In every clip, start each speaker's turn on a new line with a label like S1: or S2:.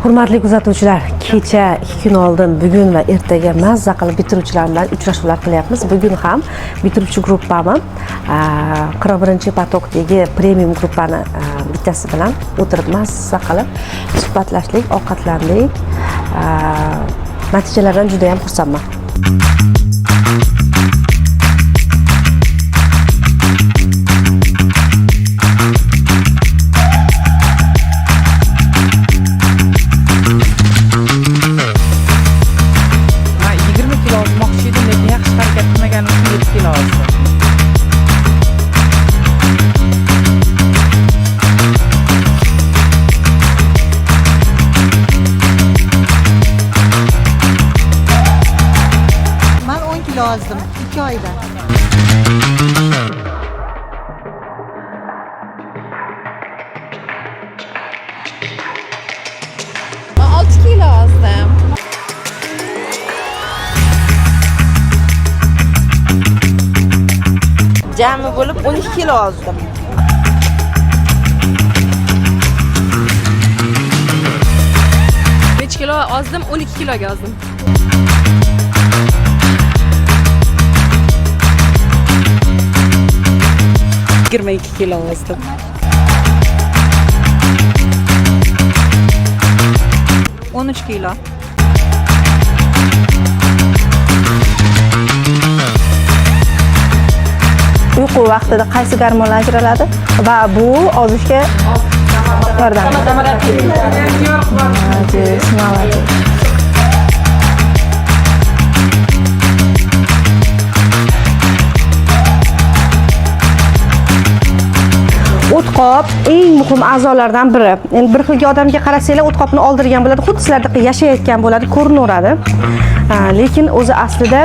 S1: Hurmatli kuzatuvchilar, kecha 2 kun oldin, bugun va ertaga mazza qilib bitiruvchilar bilan uchrashuvlar qilyapmiz. Bugun ham bitiruvchi gruppami 41-potokdagi premium gruppani bittasi bilan o'tirib mazza qilib suhbatlashdik, ovqatlandik. Natijalardan juda ham xursandman.
S2: Lazım 2 ayda.
S3: Ben 6 kilo azdım.
S2: Cami bulup 12 kilo azdım.
S3: Kaç kilo azdım? 12 kilo azdım.
S2: Girme 2 kilo azdım.
S3: $13 kilo.
S4: Uyqu vaqtida qaysi gormonlar ajraladi va bu ozishga yordam beradi. O'tqop eng muhim a'zolardan biri. Endi bir xilga odamga qarasanglar o'tqopni oldirgan bo'ladi, xuddi sizlarda yashayotgan bo'ladi, ko'rinaveradi. Lekin o'zi aslida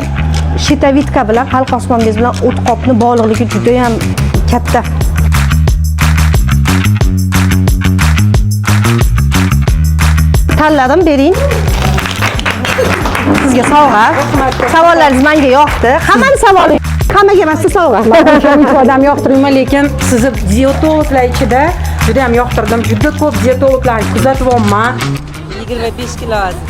S4: shitavitka bilan xalq osmongiz bilan o'tqopni bog'liqligi juda ham katta. Tanladim, bering. Sizga sovg'a. Savollaringiz menga yoqdi. Hammani savoli hammaga emas, sovg'a.
S5: Men odam yoqtirmayman, lekin sizni dietologlar ichida juda ham yoqtirdim. Juda ko'p dietologlarni kuzatyapman.
S2: 25 kilo azdım.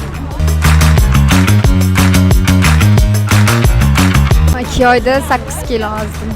S3: 2 oyda 8 kilo azdım.